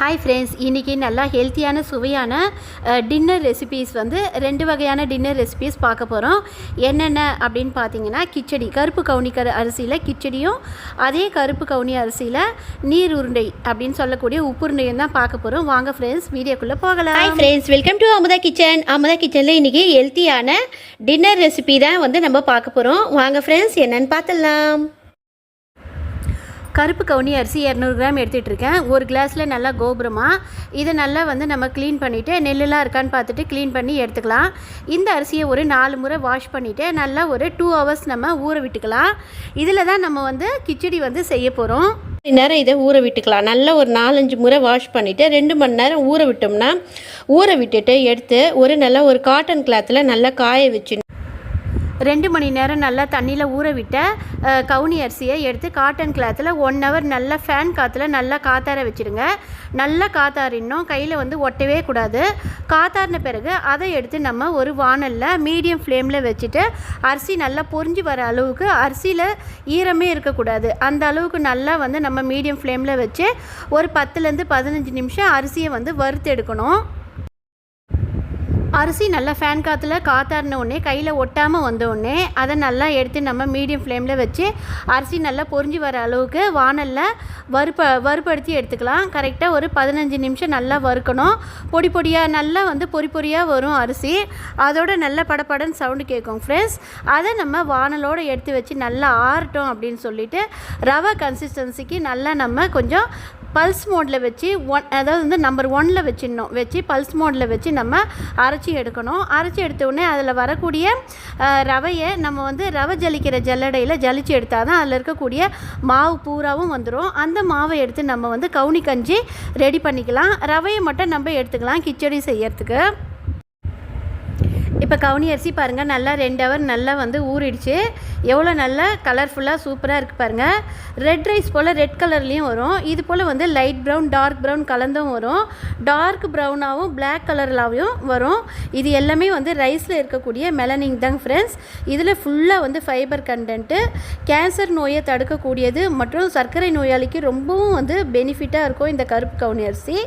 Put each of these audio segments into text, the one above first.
Hi friends, இன்றைக்கி நல்லா ஹெல்த்தியான சுவையான டின்னர் ரெசிபீஸ் வந்து 2 வகையான டின்னர் ரெசிபீஸ் பார்க்க போகிறோம். என்னென்ன அப்படின்னு பார்த்தீங்கன்னா, கிச்சடி, கருப்பு கவுனி அரிசியில் கிச்சடியும், அதே கருப்பு கவுனி அரிசியில் நீர் உருண்டை அப்படின்னு சொல்லக்கூடிய உப்புருண்டையும் தான் பார்க்க போகிறோம். வாங்க ஃப்ரெண்ட்ஸ், வீடியோக்குள்ளே போகலாம். Hi friends, welcome to Amudha kitchen. Amudha கிச்சனில் இன்றைக்கி ஹெல்த்தியான டின்னர் ரெசிபி தான் வந்து நம்ம பார்க்க போகிறோம். வாங்க ஃப்ரெண்ட்ஸ், என்னென்னு பார்த்துடலாம். கருப்பு கவுனி அரிசி 200 கிராம் எடுத்துகிட்டு இருக்கேன். ஒரு கிளாஸில் நல்லா கோபுரமாக இதை நல்லா வந்து நம்ம க்ளீன் பண்ணிவிட்டு நெல்லுலாம் இருக்கான்னு பார்த்துட்டு க்ளீன் பண்ணி எடுத்துக்கலாம். இந்த அரிசியை ஒரு 4 முறை வாஷ் பண்ணிவிட்டு நல்லா ஒரு 2 ஹவர்ஸ் நம்ம ஊற விட்டுக்கலாம். இதில் தான் நம்ம வந்து கிச்சடி வந்து செய்ய போகிறோம். நேரம் இதை ஊற விட்டுக்கலாம். நல்லா ஒரு 4-5 முறை வாஷ் பண்ணிவிட்டு 2 மணி நேரம் ஊற விட்டோம்னா, ஊற விட்டுட்டு எடுத்து நல்ல ஒரு காட்டன் கிளாத்தில் நல்லா காய வச்சு 2 மணி நேரம் நல்லா தண்ணியில் ஊற விட்ட கவுனி அரிசியை எடுத்து காட்டன் கிளாத்தில் 1 ஹவர் நல்லா ஃபேன் காற்றுல நல்லா காத்தார வச்சுடுங்க. நல்லா காத்தாரினோம், கையில் வந்து ஒட்டவே கூடாது. காத்தாரின பிறகு அதை எடுத்து நம்ம ஒரு வானலில் மீடியம் ஃப்ளேமில் வச்சுட்டு அரிசி நல்லா பொரிஞ்சு வர அளவுக்கு, அரிசியில் ஈரமே இருக்கக்கூடாது, அந்த அளவுக்கு நல்லா வந்து நம்ம மீடியம் ஃப்ளேமில் வச்சு ஒரு 10லேருந்து 15 நிமிஷம் அரிசியை வந்து வறுத்து எடுக்கணும். அரிசி நல்லா ஃபேன் காற்றுல காத்தாரின உடனே கையில் ஒட்டாமல் வந்த உடனே அதை நல்லா எடுத்து நம்ம மீடியம் ஃப்ளேமில் வச்சு அரிசி நல்லா பொரிஞ்சு வர அளவுக்கு வானலில் வறுப்படுத்தி எடுத்துக்கலாம். கரெக்டாக ஒரு 15 நிமிஷம் நல்லா வறுக்கணும். பொடி பொடியாக நல்லா வந்து பொறியாக வரும் அரிசி. அதோட நல்ல படப்படன்னு சவுண்டு கேட்கும் ஃப்ரெண்ட்ஸ். அதை நம்ம வானலோடு எடுத்து வச்சு நல்லா ஆறட்டும் அப்படின்னு சொல்லிவிட்டு ரவை கன்சிஸ்டன்சிக்கு நல்லா நம்ம கொஞ்சம் பல்ஸ் மோடில் வச்சு அதாவது வந்து நம்பர் 1ல் வச்சிடணும். வச்சு பல்ஸ் மோடில் வச்சு நம்ம அரைச்சி எடுக்கணும். அரைச்சி எடுத்த உடனே அதில் வரக்கூடிய ரவையை நம்ம வந்து ரவை ஜலிக்கிற ஜல்லடையில் ஜலிச்சு எடுத்தால் தான் அதில் இருக்கக்கூடிய மாவு பூராவும் வந்துடும். அந்த மாவை எடுத்து நம்ம வந்து கவுனி கஞ்சி ரெடி பண்ணிக்கலாம். ரவையை மட்டும் நம்ம எடுத்துக்கலாம் கிச்சடி செய்யறதுக்கு. இப்போ கவுனி அரிசி பாருங்கள், நல்லா 2 ஹவர் நல்லா வந்து ஊறிடுச்சு. எவ்வளோ நல்லா கலர்ஃபுல்லாக சூப்பராக இருக்குது பாருங்கள். ரெட் ரைஸ் போல் ரெட் கலர்லேயும் வரும், இது போல் வந்து லைட் ப்ரௌன் டார்க் ப்ரௌன் கலந்தும் வரும், டார்க் ப்ரௌனாகவும் பிளாக் கலர்லாகவும் வரும். இது எல்லாமே வந்து ரைஸில் இருக்கக்கூடிய மெலனிங் தாங்க ஃப்ரெண்ட்ஸ். இதில் ஃபுல்லாக வந்து ஃபைபர் கண்டென்ட்டு, கேன்சர் நோயை தடுக்கக்கூடியது மற்றும் சர்க்கரை நோயாளிக்கு ரொம்பவும் வந்து பெனிஃபிட்டாக இருக்கும் இந்த கருப்பு கவுனி அரிசி.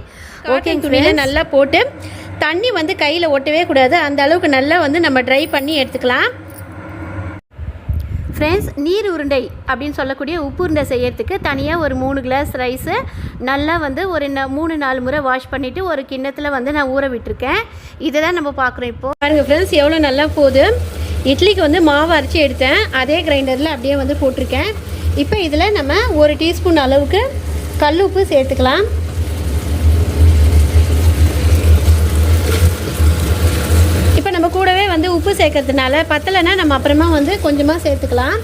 ஓகே, துணியில் நல்லா போட்டு தண்ணி வந்து கையில் ஒட்டவே கூடாது, அந்த அளவுக்கு நல்லா வந்து நம்ம ட்ரை பண்ணி எடுத்துக்கலாம். ஃப்ரெண்ட்ஸ், நீர் உருண்டை அப்படின்னு சொல்லக்கூடிய உப்பு உருண்டை செய்யறதுக்கு தனியாக ஒரு 3 கிளாஸ் ரைஸு நல்லா வந்து ஒரு 3-4 முறை வாஷ் பண்ணிவிட்டு ஒரு கிண்ணத்தில் வந்து நான் ஊற விட்டுருக்கேன். இதை தான் நம்ம பார்க்குறோம். இப்போது பாருங்கள் ஃப்ரெண்ட்ஸ், எவ்வளோ நல்லா போகுது. இட்லிக்கு வந்து மாவு அரைச்சி எடுத்தேன், அதே கிரைண்டரில் அப்படியே வந்து போட்டிருக்கேன். இப்போ இதில் நம்ம 1 டீஸ்பூன் அளவுக்கு கல் உப்பு சேர்த்துக்கலாம். நம்ம கூடவே வந்து உப்பு சேர்க்கறதுனால பத்தலைன்னா நம்ம அப்புறமா வந்து கொஞ்சமாக சேர்த்துக்கலாம்.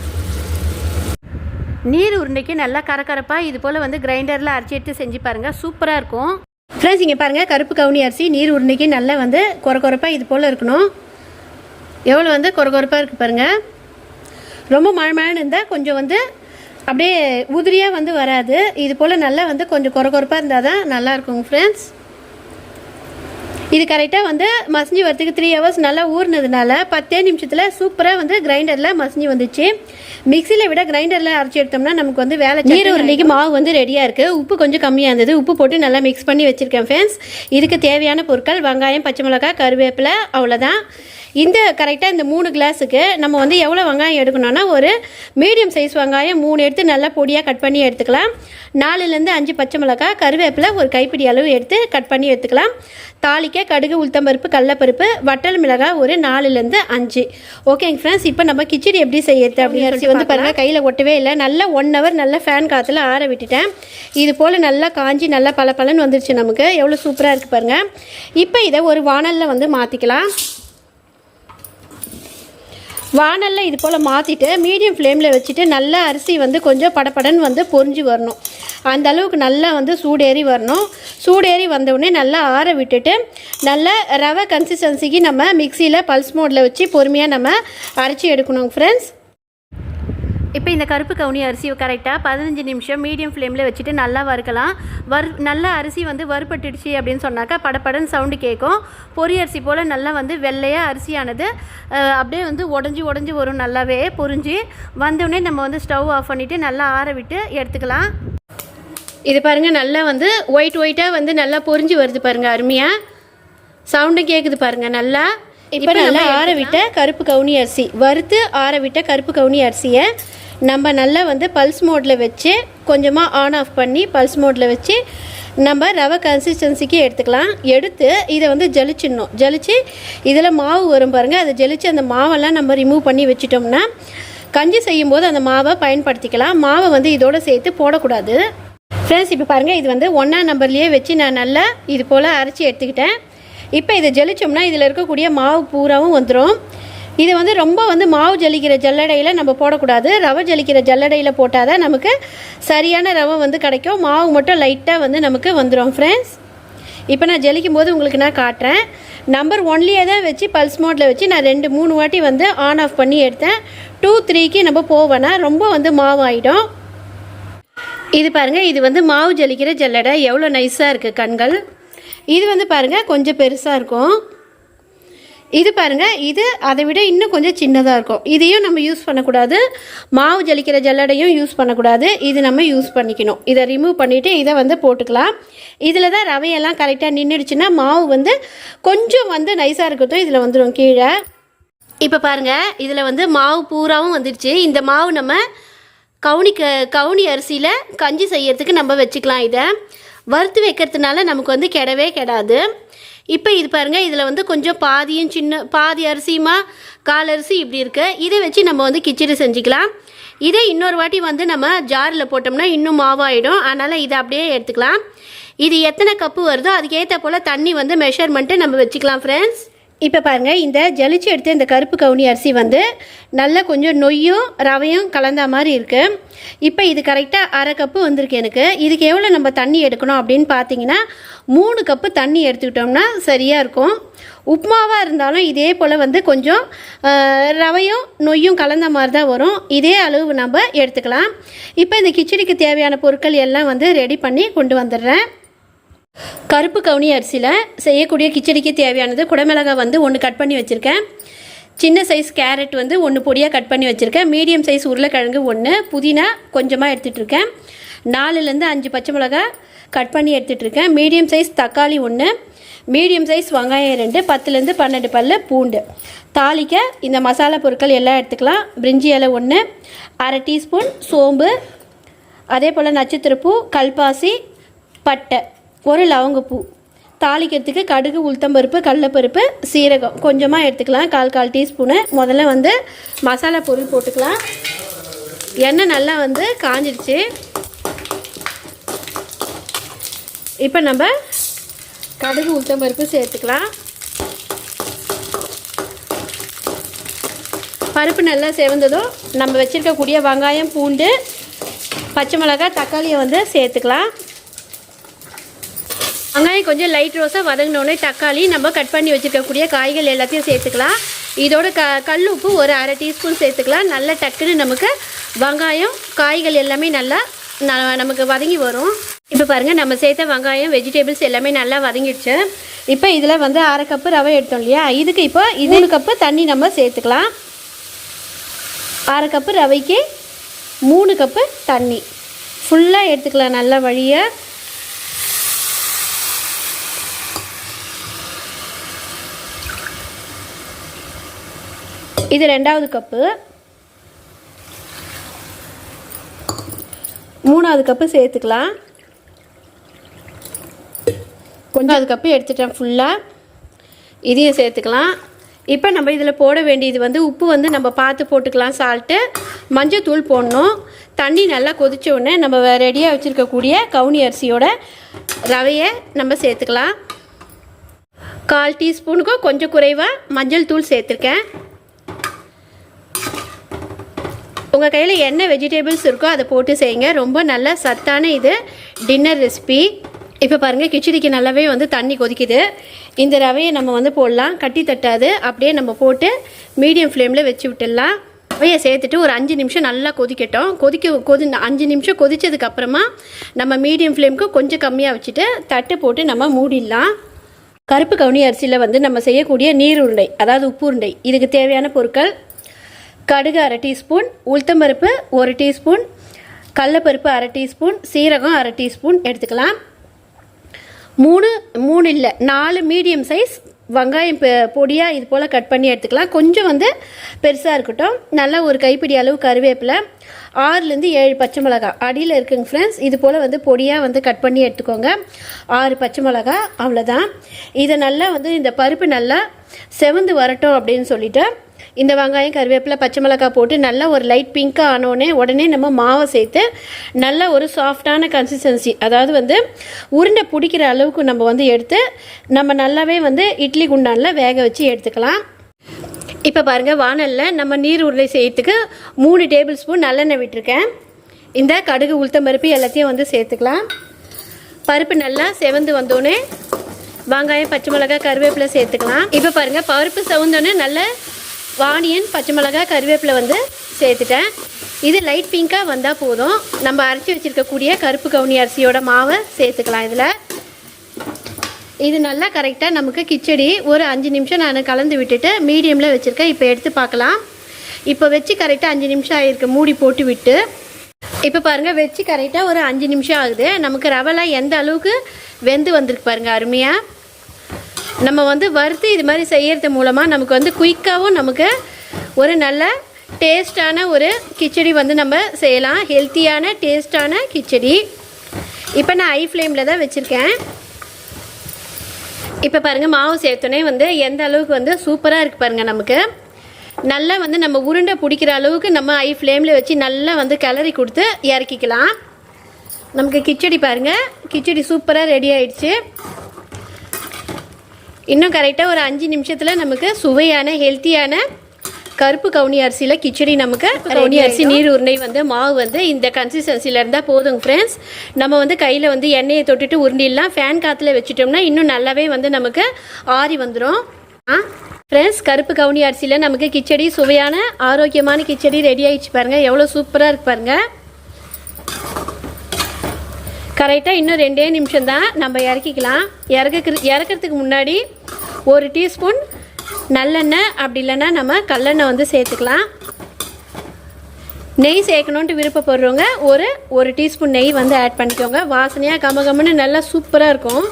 நீர் உருண்டைக்கு நல்லா கரகரப்பாக இது போல் வந்து கிரைண்டரில் அரைச்சி எடுத்து செஞ்சு பாருங்கள், சூப்பராக இருக்கும். ஃப்ரெண்ட்ஸ், இங்கே பாருங்கள், கருப்பு கவுனி அரிசி நீர் உருண்டைக்கு நல்லா வந்து கொரப்பாக இது போல் இருக்கணும். எவ்வளோ வந்து கொரப்பாக இருக்குது பாருங்கள். ரொம்ப மழைன்னு இருந்தால் கொஞ்சம் வந்து அப்படியே உதிரியாக வந்து வராது. இது போல் நல்லா வந்து கொஞ்சம் கொரப்பாக இருந்தால் தான் நல்லாயிருக்குங்க ஃப்ரெண்ட்ஸ். இது கரெக்டாக வந்து மசிஞ்சு வரத்துக்கு 3 ஹவர்ஸ் நல்லா ஊறினதுனால 10 நிமிஷத்தில் சூப்பராக வந்து கிரைண்டரில் மசிஞ்சு வந்துச்சு. மிக்சியில் விட கிரைண்டரில் அரைச்சி எடுத்தோம்னா நமக்கு வந்து வேலை. நீர் உருண்டைக்கு மாவு வந்து ரெடியாக இருக்குது. உப்பு கொஞ்சம் கம்மியாக இருந்தது, உப்பு போட்டு நல்லா மிக்ஸ் பண்ணி வச்சுருக்கேன் ஃப்ரெண்ட்ஸ். இதுக்கு தேவையான பொருட்கள் வெங்காயம், பச்சை மிளகாய், கருவேப்பிலை, அவ்வளோதான். இந்த கரெக்டாக இந்த 3 கிளாஸுக்கு நம்ம வந்து எவ்வளோ வெங்காயம் எடுக்கணும்னா, ஒரு மீடியம் சைஸ் வெங்காயம் 3 எடுத்து நல்லா பொடியாக கட் பண்ணி எடுத்துக்கலாம். 4லேருந்து 5 பச்சை மிளகாய், கருவேப்பிலை ஒரு கைப்பிடி அளவு எடுத்து கட் பண்ணி எடுத்துக்கலாம். தாளிக்க கடுகு, உளுத்தம்பருப்பு, கடலப்பருப்பு, வட்டல் மிளகாய் ஒரு 4லேருந்து 5. ஓகேங்க ஃப்ரெண்ட்ஸ், இப்போ நம்ம கிச்சடி எப்படி செய்யறது அப்படின்னு அரிசி வந்து பாருங்கள், கையில் ஒட்டவே இல்லை. நல்லா 1 ஹவர் நல்லா ஃபேன் காற்றுல ஆற விட்டுட்டேன். இது போல் நல்லா காஞ்சி நல்லா பலன்னு வந்துருச்சு. நமக்கு எவ்வளோ சூப்பராக இருக்குது பாருங்கள். இப்போ இதை ஒரு வானலில் வந்து மாற்றிக்கலாம். வானலில் இது போல் மாற்றிட்டு மீடியம் ஃப்ளேமில் வச்சுட்டு நல்லா அரிசி வந்து கொஞ்சம் படப்படன்னு வந்து பொரிஞ்சு வரணும். அந்த அளவுக்கு நல்லா வந்து சூடேறி வரணும். சூடேறி வந்தவுடனே நல்லா ஆற விட்டுட்டு நல்லா ரவை கன்சிஸ்டன்சிக்கு நம்ம மிக்சியில் பல்ஸ் மோடில் வச்சு பொறுமையாக நம்ம அரைச்சி எடுக்கணும் ஃப்ரெண்ட்ஸ். இப்போ இந்த கருப்பு கவுனி அரிசி கரெக்டாக 15 நிமிஷம் மீடியம் ஃப்ளேமில் வச்சுட்டு நல்லா வறுக்கலாம். நல்லா அரிசி வந்து வறுபட்டுடுச்சு அப்படின்னு சொன்னாக்கா படப்படன்னு சவுண்டு கேட்கும். பொரி அரிசி போல் நல்லா வந்து வெள்ளையாக அரிசியானது அப்படியே வந்து உடஞ்சி வரும். நல்லாவே பொரிஞ்சு வந்தோடனே நம்ம வந்து ஸ்டவ் ஆஃப் பண்ணிவிட்டு நல்லா ஆற விட்டு எடுத்துக்கலாம். இது பாருங்கள் நல்லா வந்து ஒயிட்டாக வந்து நல்லா பொரிஞ்சு வருது பாருங்கள், அருமையாக சவுண்டும் கேட்குது பாருங்கள் நல்லா. இப்போ நல்லா ஆற விட்ட கருப்பு கவுனி அரிசி, வறுத்து ஆற விட்ட கருப்பு கவுனி அரிசியை நம்ம நல்லா வந்து பல்ஸ் மோடில் வச்சு கொஞ்சமாக ஆன் ஆஃப் பண்ணி பல்ஸ் மோடில் வச்சு நம்ம ரவை கன்சிஸ்டன்சிக்கு எடுத்துக்கலாம். எடுத்து இதை வந்து ஜலிச்சிடணும். ஜலிச்சு இதில் மாவு வரும் பாருங்கள், அதை ஜலிச்சு அந்த மாவெல்லாம் நம்ம ரிமூவ் பண்ணி வச்சிட்டோம்னா கஞ்சி செய்யும்போது அந்த மாவை பயன்படுத்திக்கலாம். மாவை வந்து இதோடு சேர்த்து போடக்கூடாது. ஃப்ரெண்ட்ஸ் இப்போ பாருங்கள், இது வந்து 1ஆம் நம்பர்லேயே வச்சு நான் நல்லா இது போல் அரைச்சி எடுத்துக்கிட்டேன். இப்போ இதை ஜலிச்சோம்னா இதில் இருக்கக்கூடிய மாவு பூராவும் வந்துடும். இதை வந்து ரொம்ப வந்து மாவு ஜலிக்கிற ஜல்லடையில் நம்ம போடக்கூடாது. ரவை ஜலிக்கிற ஜல்லடையில் போட்டால் தான் நமக்கு சரியான ரவை வந்து கிடைக்கும். மாவு மட்டும் லைட்டாக வந்து நமக்கு வந்துடும். ஃப்ரெண்ட்ஸ் இப்போ நான் ஜலிக்கும் போது உங்களுக்கு நான் காட்டுறேன். நம்பர் 1லேயே தான் வச்சு பல்ஸ் மோடில் வச்சு நான் 2-3 வாட்டி வந்து ஆன் ஆஃப் பண்ணி எடுத்தேன். 2-3க்கு நம்ம போவேன்னா ரொம்ப வந்து மாவு ஆகிடும். இது பாருங்கள், இது வந்து மாவு ஜலிக்கிற ஜல்லடை எவ்வளோ நைஸாக இருக்குது கண்கள். இது வந்து பாருங்கள் கொஞ்சம் பெருசாக இருக்கும். இது பாருங்கள், இது அதை விட இன்னும் கொஞ்சம் சின்னதாக இருக்கும். இதையும் நம்ம யூஸ் பண்ணக்கூடாது, மாவு ஜலிக்கிற ஜல்லடையும் யூஸ் பண்ணக்கூடாது. இது நம்ம யூஸ் பண்ணிக்கணும். இதை ரிமூவ் பண்ணிவிட்டு இதை வந்து போட்டுக்கலாம். இதில் தான் ரவையெல்லாம் கரெக்டாக நின்றுடுச்சுன்னா மாவு வந்து கொஞ்சம் வந்து நைஸாக இருக்கட்டும், இதில் வந்துடும் கீழே. இப்போ பாருங்கள், இதில் வந்து மாவு பூராவும் வந்துடுச்சு. இந்த மாவு நம்ம கவுனி அரிசியில் கஞ்சி செய்யறதுக்கு நம்ம வச்சுக்கலாம். இதை வறுத்து வைக்கிறதுனால நமக்கு வந்து கெடவே கெடாது. இப்போ இது பாருங்கள், இதில் வந்து கொஞ்சம் பாதி அரிசியுமா கால் அரிசி இப்படி இருக்குது. இதை வச்சு நம்ம வந்து கிச்சடி செஞ்சுக்கலாம். இதே இன்னொரு வாட்டி வந்து நம்ம ஜாரில் போட்டோம்னா இன்னும் மாவாயிடும். அதனால் இதை அப்படியே எடுத்துக்கலாம். இது எத்தனை கப்பு வருதோ அதுக்கேற்ற போல் தண்ணி வந்து மெஷர்மெண்ட்டு நம்ம வச்சுக்கலாம். ஃப்ரெண்ட்ஸ் இப்போ பாருங்கள், இந்த ஜலிச்சு எடுத்த இந்த கருப்பு கவுனி அரிசி வந்து நல்லா கொஞ்சம் நொய்யும் ரவையும் கலந்த மாதிரி இருக்குது. இப்போ இது கரெக்டாக 1/2 கப்பு வந்திருக்கு எனக்கு. இதுக்கு எவ்வளோ நம்ம தண்ணி எடுக்கணும் அப்படின்னு பார்த்தீங்கன்னா 3 கப்பு தண்ணி எடுத்துக்கிட்டோம்னா சரியாக இருக்கும். உப்புமாவாக இருந்தாலும் இதே போல் வந்து கொஞ்சம் ரவையும் நொய்யும் கலந்த மாதிரி தான் வரும். இதே அளவு நம்ம எடுத்துக்கலாம். இப்போ இந்த கிச்சடிக்கு தேவையான பொருட்கள் எல்லாம் வந்து ரெடி பண்ணி கொண்டு வந்துடுறேன். கருப்பு கவுனி அரிசியில் செய்யக்கூடிய கிச்சடிக்கு தேவையானது குடமிளகாய் வந்து 1 கட் பண்ணி வச்சுருக்கேன். சின்ன சைஸ் கேரட் வந்து 1 பொடியாக கட் பண்ணி வச்சுருக்கேன். மீடியம் சைஸ் உருளைக்கிழங்கு 1, புதினா கொஞ்சமாக எடுத்துகிட்ருக்கேன். 4லேருந்து 5 பச்சை மிளகாய் கட் பண்ணி எடுத்துகிட்ருக்கேன். மீடியம் சைஸ் தக்காளி 1, மீடியம் சைஸ் வெங்காயம் 2, 10லேருந்து 12 பல்லு பூண்டு. தாளிக்க இந்த மசாலா பொருட்கள் எல்லாம் எடுத்துக்கலாம். பிரிஞ்சி இலை 1, 1/2 டீஸ்பூன் சோம்பு, அதே போல் நட்சத்திரப்பூ, கல்பாசி, பட்டை, 1 லவங்கப்பூ. தாளிக்கிறதுக்கு கடுகு, உளுத்தம்பருப்பு, கடலைப்பருப்பு, சீரகம் கொஞ்சமாக எடுத்துக்கலாம். 1/4 டீஸ்பூனு. முதல்ல வந்து மசாலா பொருள் போட்டுக்கலாம். எண்ணெய் நல்லா வந்து காஞ்சிடுச்சு. இப்போ நம்ம கடுகு, உளுத்தம்பருப்பு சேர்த்துக்கலாம். பருப்பு நல்லா செவந்ததும் நம்ம வச்சுருக்கக்கூடிய வெங்காயம், பூண்டு, பச்சை மிளகாய், தக்காளியை வந்து சேர்த்துக்கலாம். வெங்காயம் கொஞ்சம் லைட் ரோஸாக வதங்கினோடனே தக்காளி, நம்ம கட் பண்ணி வச்சுருக்கக்கூடிய காய்கள் எல்லாத்தையும் சேர்த்துக்கலாம். இதோட கல் உப்பு 1/2 டீஸ்பூன் சேர்த்துக்கலாம். நல்லா டக்குன்னு நமக்கு வெங்காயம், காய்கள் எல்லாமே நல்லா நமக்கு வதங்கி வரும். இப்போ பாருங்கள், நம்ம சேர்த்த வெங்காயம், வெஜிடபிள்ஸ் எல்லாமே நல்லா வதங்கிடுச்சு. இப்போ இதில் வந்து 1/2 கப்பு ரவை எடுத்தோம் இல்லையா, இதுக்கு இப்போ 3 கப்பு தண்ணி நம்ம சேர்த்துக்கலாம். 1/2 கப்பு ரவைக்கு 3 கப்பு தண்ணி ஃபுல்லாக எடுத்துக்கலாம். நல்லா வழியாக இது 2வது கப்பு. 3வது கப்பு சேர்த்துக்கலாம். கொஞ்சம் கப்பு எடுத்துட்டேன் ஃபுல்லாக. இதையும் சேர்த்துக்கலாம். இப்போ நம்ம இதில் போட வேண்டியது வந்து உப்பு வந்து நம்ம பார்த்து போட்டுக்கலாம். சால்ட்டு, மஞ்சத்தூள் போடணும். தண்ணி நல்லா கொதிச்ச உடனே நம்ம ரெடியாக வச்சுருக்கக்கூடிய கவுனி அரிசியோட ரவையை நம்ம சேர்த்துக்கலாம். 1/4 டீஸ்பூனுக்கும் கொஞ்சம் குறைவாக மஞ்சள் தூள் சேர்த்துருக்கேன். உங்கள் கையில் என்ன வெஜிடபிள்ஸ் இருக்கோ அதை போட்டு செய்யுங்க. ரொம்ப நல்ல சத்தான இது டின்னர் ரெசிபி. இப்போ பாருங்கள், கிச்சடிக்கு நல்லாவே வந்து தண்ணி கொதிக்குது. இந்த ரவையை நம்ம வந்து போடலாம். கட்டி தட்டாது, அப்படியே நம்ம போட்டு மீடியம் ஃப்ளேமில் வச்சு விட்டுடலாம். ரவையை சேர்த்துட்டு ஒரு 5 நிமிஷம் நல்லா கொதிக்கட்டும். 5 நிமிஷம் கொதித்ததுக்கப்புறமா நம்ம மீடியம் ஃப்ளேமுக்கு கொஞ்சம் கம்மியாக வச்சுட்டு தட்டு போட்டு நம்ம மூடிடலாம். கருப்பு கவுனி அரிசியில் வந்து நம்ம செய்யக்கூடிய நீர் உருண்டை, அதாவது உப்பு உருண்டை, இதுக்கு தேவையான பொருட்கள்: கடுகு 1/2 டீஸ்பூன், உளுத்தம்பருப்பு 1 டீஸ்பூன், கடலைப்பருப்பு அரை டீஸ்பூன், சீரகம் அரை டீஸ்பூன் எடுத்துக்கலாம். 3 இல்லை 4 மீடியம் சைஸ் வெங்காயம் பொடியாக இது போல் கட் பண்ணி எடுத்துக்கலாம். கொஞ்சம் வந்து பெருசாக இருக்கட்டும். நல்லா ஒரு கைப்பிடி அளவு கருவேப்பிலை, 6லேருந்து 7 பச்சை மிளகா அடியில் இருக்குங்க ஃப்ரெண்ட்ஸ். இது போல் வந்து பொடியாக வந்து கட் பண்ணி எடுத்துக்கோங்க. 6 பச்சை மிளகா, அவ்வளோதான். இதை நல்லா வந்து இந்த பருப்பு நல்லா செவந்து வரட்டும் அப்படின்னு சொல்லிவிட்டு இந்த வெங்காயம் கருவேப்பிலை பச்சை மிளகாய் போட்டு நல்லா ஒரு லைட் பிங்காக ஆனோடனே உடனே நம்ம மாவை சேர்த்து நல்ல ஒரு சாஃப்டான கன்சிஸ்டன்சி, அதாவது வந்து உருண்டை பிடிக்கிற அளவுக்கு நம்ம வந்து எடுத்து நம்ம நல்லாவே வந்து இட்லி குண்டானில் வேக வச்சு எடுத்துக்கலாம். இப்போ பாருங்கள், வானலில் நம்ம நீர் உருளை செய்யறதுக்கு 3 டேபிள் ஸ்பூன் நல்லெண்ணெய் விட்டுருக்கேன். இந்த கடுகு உளுத்தம் பருப்பு எல்லாத்தையும் வந்து சேர்த்துக்கலாம். பருப்பு நல்லா செவந்து வந்தோடனே வெங்காயம் பச்சை மிளகாய் கருவேப்பிலை சேர்த்துக்கலாம். இப்போ பாருங்கள், பருப்பு செவந்தோடனே நல்ல ஆனியன் பச்சை மிளகாய் கருவேப்பிலை வந்து சேர்த்துட்டேன். இது லைட் பிங்காக வந்தால் போதும். நம்ம அரைச்சி வச்சுருக்கக்கூடிய கருப்பு கவுனி அரிசியோட மாவை சேர்த்துக்கலாம். இது நல்லா கரெக்டாக நமக்கு கிச்சடி ஒரு 5 நிமிஷம் நான் கலந்து விட்டுட்டு மீடியமில் வச்சுருக்கேன். இப்போ எடுத்து பார்க்கலாம். இப்போ வச்சு கரெக்டாக 5 நிமிஷம் ஆகிருக்கு. மூடி போட்டு விட்டு இப்போ பாருங்கள், வச்சு கரெக்டாக ஒரு 5 நிமிஷம் ஆகுது. நமக்கு ரவெல்லாம் எந்த அளவுக்கு வெந்து வந்திருக்கு பாருங்கள், அருமையாக. நம்ம வந்து வறுத்து இது மாதிரி செய்கிறது மூலமாக நமக்கு வந்து குயிக்காகவும் நமக்கு ஒரு நல்ல டேஸ்டான ஒரு கிச்சடி வந்து நம்ம செய்யலாம். ஹெல்த்தியான டேஸ்டான கிச்சடி. இப்போ நான் ஹை ஃப்ளேமில் தான் வச்சுருக்கேன். இப்போ பாருங்கள், மாவு சேர்த்தோன்னே வந்து எந்த அளவுக்கு வந்து சூப்பராக இருக்குது பாருங்கள். நமக்கு நல்லா வந்து நம்ம உருண்டை பிடிக்கிற அளவுக்கு நம்ம ஹை ஃப்ளேமில் வச்சு நல்லா வந்து கிளறி கொடுத்து இறக்கிக்கலாம். நமக்கு கிச்சடி பாருங்கள், கிச்சடி சூப்பராக ரெடி ஆயிடுச்சு. இன்னும் கரெக்டாக ஒரு 5 நிமிஷத்தில் நமக்கு சுவையான ஹெல்த்தியான கருப்பு கவுனி அரிசியில் கிச்சடி நமக்கு கவுனி அரிசி நீர் உருண்டை வந்து மாவு வந்து இந்த கன்சிஸ்டன்சியில் இருந்தால் போதுங்க ஃப்ரெண்ட்ஸ். நம்ம வந்து கையில் வந்து எண்ணெயை தொட்டுட்டு உருண்டிடலாம். ஃபேன் காற்றுல வச்சுட்டோம்னா இன்னும் நல்லாவே வந்து நமக்கு ஆறி வந்துடும். ஃப்ரெண்ட்ஸ், கருப்பு கவுனி அரிசியில் நமக்கு கிச்சடி சுவையான ஆரோக்கியமான கிச்சடி ரெடி ஆகிடுச்சு பாருங்கள். எவ்வளோ சூப்பராக இருக்கு பாருங்கள். கரெக்டாக இன்னும் 2 நிமிஷம் தான் நம்ம இறக்கிக்கலாம். இறக்கிறதுக்கு முன்னாடி 1 டீஸ்பூன் நல்லெண்ணெய், அப்படி இல்லைன்னா நம்ம கல்லெண்ணெய் வந்து சேர்த்துக்கலாம். நெய் சேர்க்கணுன்ட்டு விருப்பப்படுறவங்க ஒரு டீஸ்பூன் நெய் வந்து ஆட் பண்ணிக்கோங்க. வாசனையாக கமகமன்னு நல்லா சூப்பராக இருக்கும்.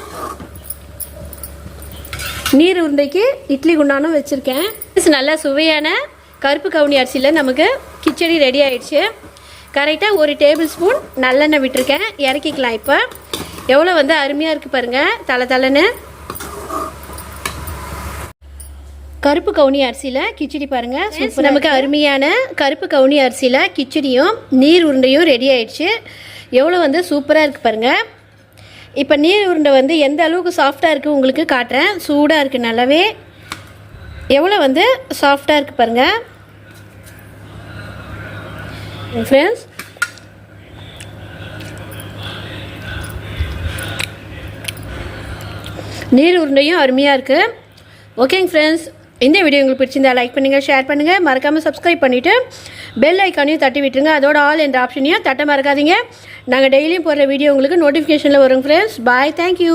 நீர் உருண்டைக்கு இட்லி குண்டானும் வச்சுருக்கேன். நல்லா சுவையான கருப்பு கவுனி அரிசியில் நமக்கு கிச்சடி ரெடி ஆயிடுச்சு. கரெக்டாக 1 டேபிள் ஸ்பூன் நல்லெண்ணெய் விட்டுருக்கேன். இறக்கிக்கலாம். இப்போ எவ்வளோ வந்து அருமையாக இருக்குது பாருங்கள். தலைன்னு கருப்பு கவுனி அரிசியில் கிச்சடி பாருங்கள். நமக்கு அருமையான கருப்பு கவுனி அரிசியில் கிச்சடியும் நீர் உருண்டையும் ரெடி ஆயிடுச்சு. எவ்வளோ வந்து சூப்பராக இருக்குது பாருங்கள். இப்போ நீர் உருண்டை வந்து எந்த அளவுக்கு சாஃப்டாக இருக்குது உங்களுக்கு காட்டுறேன். சூடாக இருக்குது நல்லாவே. எவ்வளோ வந்து சாஃப்டாக இருக்குது பாருங்கள் ஃப்ரெண்ட்ஸ். நீர் உருண்டையும் அருமையாக இருக்குது. ஓகேங்க ஃப்ரெண்ட்ஸ், இந்த வீடியோ உங்களுக்கு பிடிச்சிருந்தா லைக் பண்ணுங்கள், ஷேர் பண்ணுங்கள், மறக்காமல் சப்ஸ்கிரைப் பண்ணிவிட்டு பெல் ஐக்கானையும் தட்டி விட்டுருங்க. அதோட ஆல் என்ற ஆப்ஷனையும் தட்ட மறக்காதீங்க. நாங்கள் டெய்லியும் போடுற வீடியோ உங்களுக்கு நோட்டிஃபிகேஷனில் வரும் ஃப்ரெண்ட்ஸ். பாய், தேங்க்யூ.